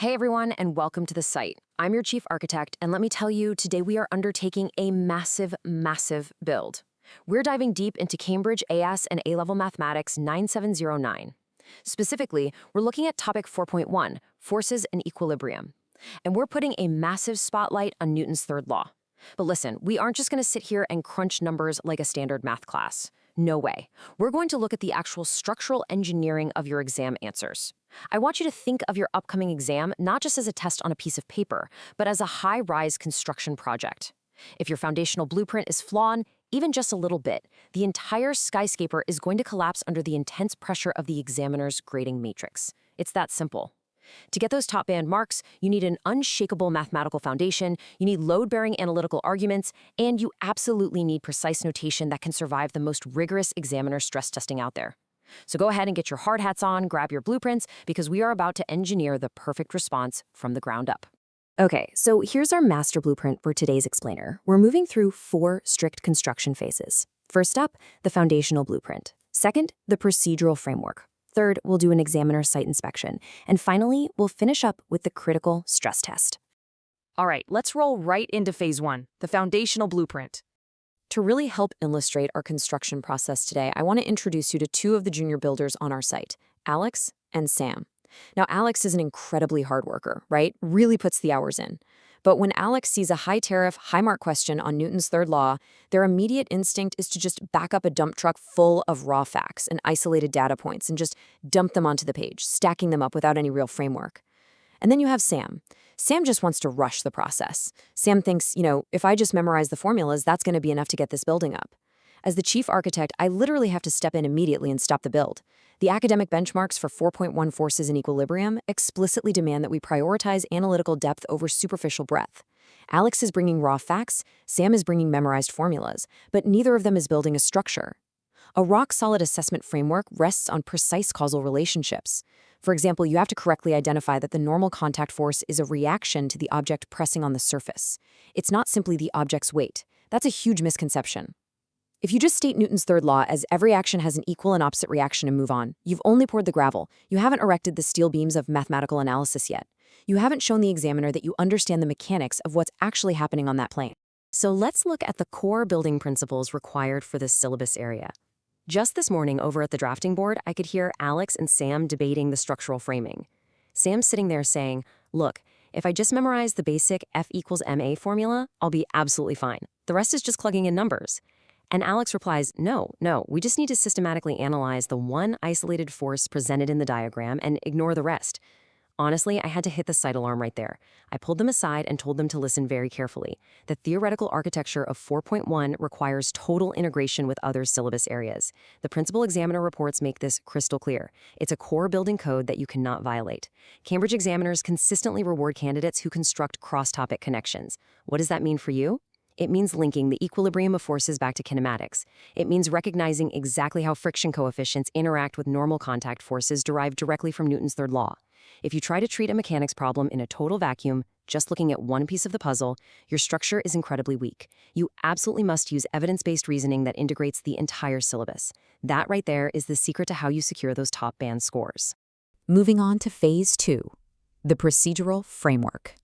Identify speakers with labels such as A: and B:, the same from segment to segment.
A: Hey everyone, and welcome to the site. I'm your chief architect, and let me tell you, today we are undertaking a massive build. We're diving deep into Cambridge AS and A-Level Mathematics 9709. Specifically, we're looking at topic 4.1, forces and equilibrium. And we're putting a massive spotlight on Newton's third law. But listen, we aren't just going to sit here and crunch numbers like a standard math class. No way. We're going to look at the actual structural engineering of your exam answers. I want you to think of your upcoming exam not just as a test on a piece of paper, but as a high-rise construction project. If your foundational blueprint is flawed, even just a little bit, the entire skyscraper is going to collapse under the intense pressure of the examiner's grading matrix. It's that simple. To get those top band marks, you need an unshakable mathematical foundation, you need load-bearing analytical arguments, and you absolutely need precise notation that can survive the most rigorous examiner stress testing out there. So go ahead and get your hard hats on, grab your blueprints, because we are about to engineer the perfect response from the ground up. Okay, so here's our master blueprint for today's explainer. We're moving through 4 strict construction phases. First up, the foundational blueprint. Second, the procedural framework. Third, we'll do an examiner site inspection. And finally, we'll finish up with the critical stress test.
B: All right, let's roll right into phase 1, the foundational blueprint.
A: To really help illustrate our construction process today, I want to introduce you to 2 of the junior builders on our site, Alex and Sam. Now, Alex is an incredibly hard worker, right? Really puts the hours in. But when Alex sees a high-tariff, high-mark question on Newton's third law, their immediate instinct is to just back up a dump truck full of raw facts and isolated data points and just dump them onto the page, stacking them up without any real framework. And then you have Sam. Sam just wants to rush the process. Sam thinks, if I just memorize the formulas, that's going to be enough to get this building up. As the chief architect, I literally have to step in immediately and stop the build. The academic benchmarks for 4.1 forces in equilibrium explicitly demand that we prioritize analytical depth over superficial breadth. Alex is bringing raw facts, Sam is bringing memorized formulas, but neither of them is building a structure. A rock-solid assessment framework rests on precise causal relationships. For example, you have to correctly identify that the normal contact force is a reaction to the object pressing on the surface. It's not simply the object's weight. That's a huge misconception. If you just state Newton's third law as every action has an equal and opposite reaction and move on, you've only poured the gravel. You haven't erected the steel beams of mathematical analysis yet. You haven't shown the examiner that you understand the mechanics of what's actually happening on that plane. So let's look at the core building principles required for this syllabus area. Just this morning over at the drafting board, I could hear Alex and Sam debating the structural framing. Sam's sitting there saying, look, if I just memorize the basic F equals ma formula, I'll be absolutely fine. The rest is just plugging in numbers. And Alex replies, no, we just need to systematically analyze the one isolated force presented in the diagram and ignore the rest. Honestly, I had to hit the sight alarm right there. I pulled them aside and told them to listen very carefully. The theoretical architecture of 4.1 requires total integration with other syllabus areas. The principal examiner reports make this crystal clear. It's a core building code that you cannot violate. Cambridge examiners consistently reward candidates who construct cross-topic connections. What does that mean for you? It means linking the equilibrium of forces back to kinematics. It means recognizing exactly how friction coefficients interact with normal contact forces derived directly from Newton's third law. If you try to treat a mechanics problem in a total vacuum, just looking at one piece of the puzzle, your structure is incredibly weak. You absolutely must use evidence-based reasoning that integrates the entire syllabus. That right there is the secret to how you secure those top band scores.
C: Moving on to phase 2, the procedural framework.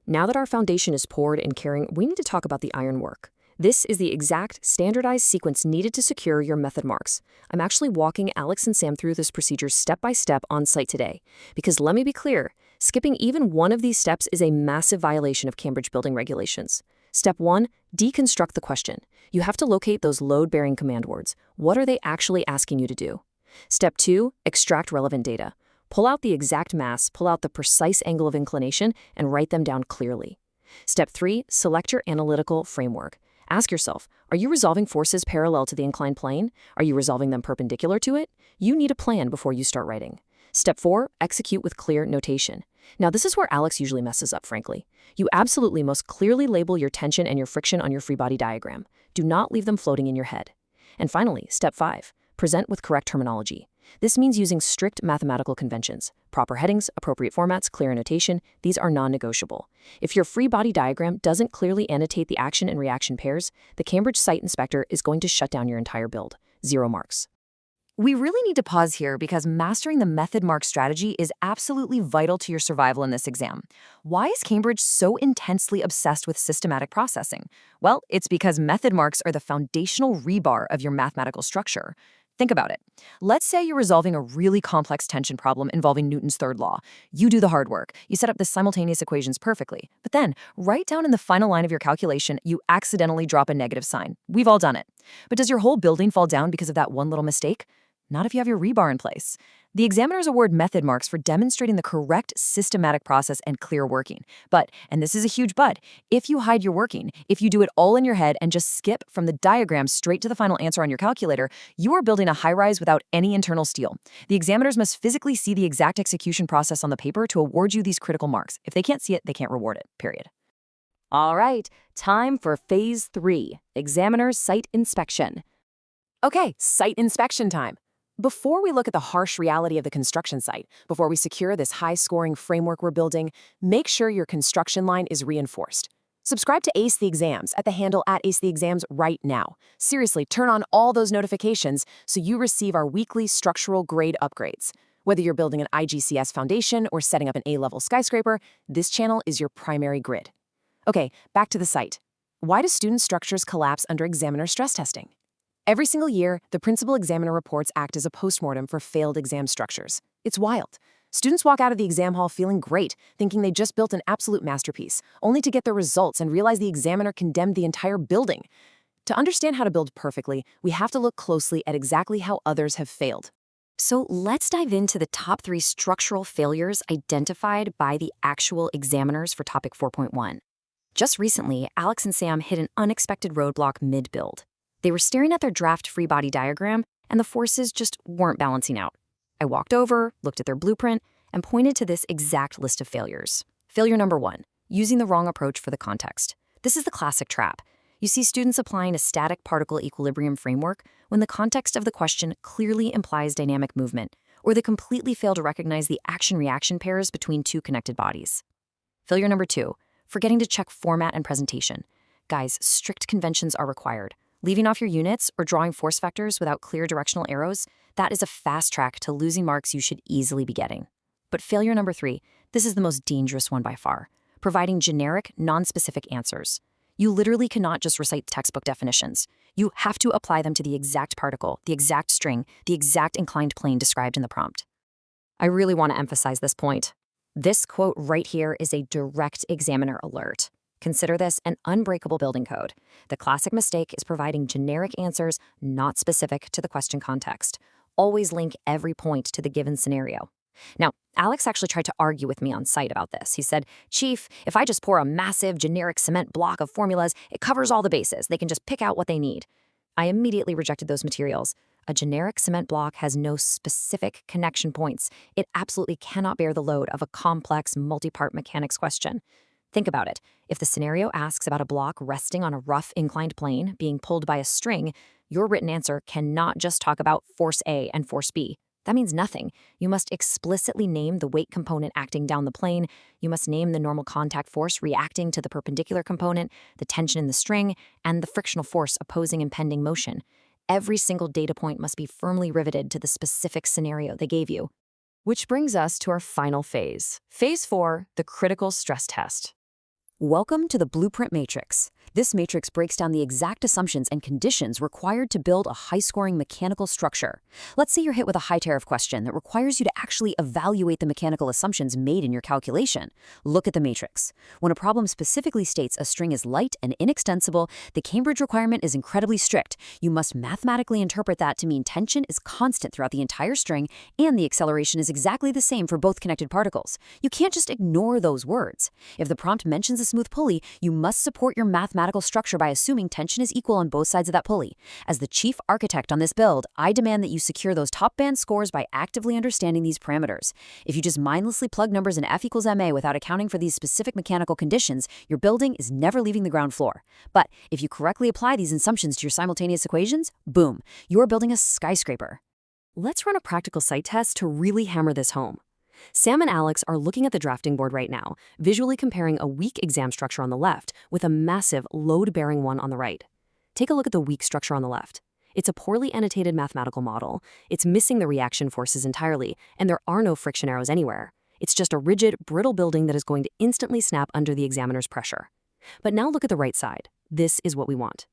A: Now that our foundation is poured and caring, we need to talk about the ironwork. This is the exact, standardized sequence needed to secure your method marks. I'm actually walking Alex and Sam through this procedure step by step on site today. Because let me be clear, skipping even one of these steps is a massive violation of Cambridge building regulations. Step 1, deconstruct the question. You have to locate those load-bearing command words. What are they actually asking you to do? Step 2, extract relevant data. Pull out the exact mass, pull out the precise angle of inclination, and write them down clearly. Step 3, select your analytical framework. Ask yourself, are you resolving forces parallel to the inclined plane? Are you resolving them perpendicular to it? You need a plan before you start writing. Step 4, execute with clear notation. Now, this is where Alex usually messes up, frankly. You absolutely must clearly label your tension and your friction on your free body diagram. Do not leave them floating in your head. And finally, Step 5, present with correct terminology. This means using strict mathematical conventions. Proper headings, appropriate formats, clear annotation, these are non-negotiable. If your free body diagram doesn't clearly annotate the action and reaction pairs, the Cambridge site inspector is going to shut down your entire build. 0 marks. We really need to pause here because mastering the method mark strategy is absolutely vital to your survival in this exam. Why is Cambridge so intensely obsessed with systematic processing? Well, it's because method marks are the foundational rebar of your mathematical structure. Think about it. Let's say you're resolving a really complex tension problem involving Newton's third law. You do the hard work. You set up the simultaneous equations perfectly. But then, right down in the final line of your calculation, you accidentally drop a negative sign. We've all done it. But does your whole building fall down because of that one little mistake? Not if you have your rebar in place. The examiners award method marks for demonstrating the correct systematic process and clear working. But, and this is a huge but, if you hide your working, if you do it all in your head and just skip from the diagram straight to the final answer on your calculator, you are building a high-rise without any internal steel. The examiners must physically see the exact execution process on the paper to award you these critical marks. If they can't see it, they can't reward it, period.
B: All right, time for Phase 3, Examiner Site Inspection. Okay, site inspection time. Before we look at the harsh reality of the construction site, before we secure this high-scoring framework we're building, make sure your construction line is reinforced. Subscribe to Ace the Exams at the handle @AceTheExams right now. Seriously, turn on all those notifications so you receive our weekly structural grade upgrades. Whether you're building an IGCSE foundation or setting up an A-level skyscraper, this channel is your primary grid. Okay, back to the site. Why do student structures collapse under examiner stress testing? Every single year, the principal examiner reports act as a postmortem for failed exam structures. It's wild. Students walk out of the exam hall feeling great, thinking they just built an absolute masterpiece, only to get their results and realize the examiner condemned the entire building. To understand how to build perfectly, we have to look closely at exactly how others have failed.
C: So let's dive into the top 3 structural failures identified by the actual examiners for topic 4.1. Just recently, Alex and Sam hit an unexpected roadblock mid-build. They were staring at their draft free body diagram, and the forces just weren't balancing out. I walked over, looked at their blueprint, and pointed to this exact list of failures. Failure number 1, using the wrong approach for the context. This is the classic trap. You see students applying a static particle equilibrium framework when the context of the question clearly implies dynamic movement, or they completely fail to recognize the action-reaction pairs between 2 connected bodies. Failure number 2, forgetting to check format and presentation. Guys, strict conventions are required. Leaving off your units or drawing force vectors without clear directional arrows, that is a fast track to losing marks you should easily be getting. But failure number 3, this is the most dangerous one by far, providing generic, non-specific answers. You literally cannot just recite textbook definitions. You have to apply them to the exact particle, the exact string, the exact inclined plane described in the prompt.
A: I really want to emphasize this point. This quote right here is a direct examiner alert. Consider this an unbreakable building code. The classic mistake is providing generic answers not specific to the question context. Always link every point to the given scenario. Now, Alex actually tried to argue with me on site about this. He said, "Chief, if I just pour a massive generic cement block of formulas, it covers all the bases. They can just pick out what they need." I immediately rejected those materials. A generic cement block has no specific connection points. It absolutely cannot bear the load of a complex multi-part mechanics question. Think about it. If the scenario asks about a block resting on a rough inclined plane being pulled by a string, your written answer cannot just talk about force A and force B. That means nothing. You must explicitly name the weight component acting down the plane. You must name the normal contact force reacting to the perpendicular component, the tension in the string, and the frictional force opposing impending motion. Every single data point must be firmly riveted to the specific scenario they gave you.
B: Which brings us to our final phase. Phase 4, the critical stress test.
C: Welcome to the Blueprint Matrix. This matrix breaks down the exact assumptions and conditions required to build a high-scoring mechanical structure. Let's say you're hit with a high-tariff question that requires you to actually evaluate the mechanical assumptions made in your calculation. Look at the matrix. When a problem specifically states a string is light and inextensible, the Cambridge requirement is incredibly strict. You must mathematically interpret that to mean tension is constant throughout the entire string and the acceleration is exactly the same for both connected particles. You can't just ignore those words. If the prompt mentions a smooth pulley, you must support your mathematical structure by assuming tension is equal on both sides of that pulley. As the chief architect on this build, I demand that you secure those top band scores by actively understanding these parameters. If you just mindlessly plug numbers in F equals MA without accounting for these specific mechanical conditions, your building is never leaving the ground floor. But if you correctly apply these assumptions to your simultaneous equations, boom, you're building a skyscraper.
A: Let's run a practical site test to really hammer this home. Sam and Alex are looking at the drafting board right now, visually comparing a weak exam structure on the left with a massive load-bearing one on the right. Take a look at the weak structure on the left. It's a poorly annotated mathematical model. It's missing the reaction forces entirely, and there are no friction arrows anywhere. It's just a rigid, brittle building that is going to instantly snap under the examiner's pressure. But now look at the right side. This is what we want.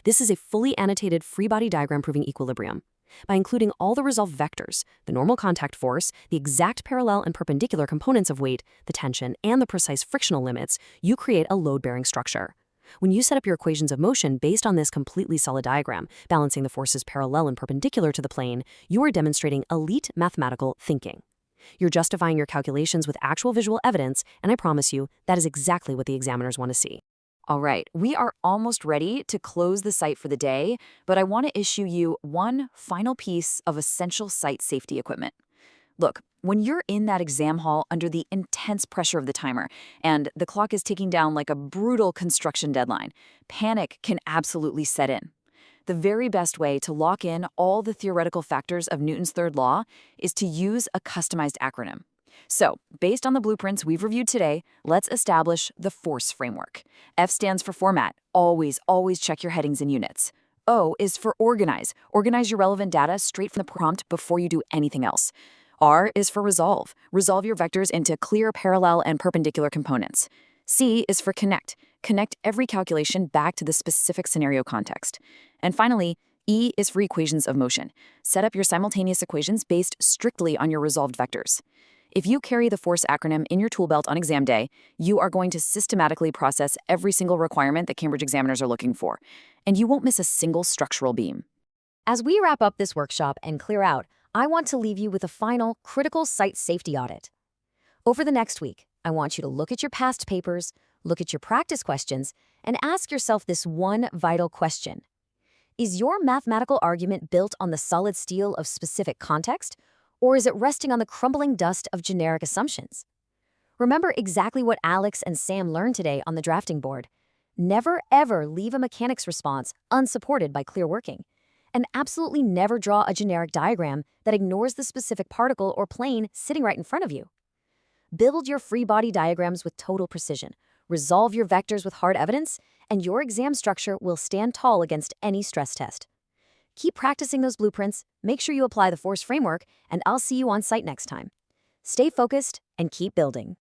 A: This is a fully annotated free body diagram proving equilibrium. By including all the resolved vectors, the normal contact force, the exact parallel and perpendicular components of weight, the tension, and the precise frictional limits, you create a load-bearing structure. When you set up your equations of motion based on this completely solid diagram, balancing the forces parallel and perpendicular to the plane, you are demonstrating elite mathematical thinking. You're justifying your calculations with actual visual evidence, and I promise you, that is exactly what the examiners want to see.
B: All right, we are almost ready to close the site for the day, but I want to issue you one final piece of essential site safety equipment. Look, when you're in that exam hall under the intense pressure of the timer and the clock is ticking down like a brutal construction deadline, panic can absolutely set in. The very best way to lock in all the theoretical factors of Newton's third law is to use a customized acronym. So, based on the blueprints we've reviewed today, let's establish the FORCE framework. F stands for format. Always check your headings and units. O is for organize. Organize your relevant data straight from the prompt before you do anything else. R is for resolve. Resolve your vectors into clear parallel and perpendicular components. C is for connect. Connect every calculation back to the specific scenario context. And finally, E is for equations of motion. Set up your simultaneous equations based strictly on your resolved vectors. If you carry the FORCE acronym in your tool belt on exam day, you are going to systematically process every single requirement that Cambridge examiners are looking for, and you won't miss a single structural beam.
C: As we wrap up this workshop and clear out, I want to leave you with a final critical site safety audit. Over the next week, I want you to look at your past papers, look at your practice questions, and ask yourself this one vital question. Is your mathematical argument built on the solid steel of specific context, or is it resting on the crumbling dust of generic assumptions? Remember exactly what Alex and Sam learned today on the drafting board. Never, ever leave a mechanics response unsupported by clear working. And absolutely never draw a generic diagram that ignores the specific particle or plane sitting right in front of you. Build your free body diagrams with total precision. Resolve your vectors with hard evidence, and your exam structure will stand tall against any stress test. Keep practicing those blueprints, make sure you apply the FORCE framework, and I'll see you on site next time. Stay focused and keep building.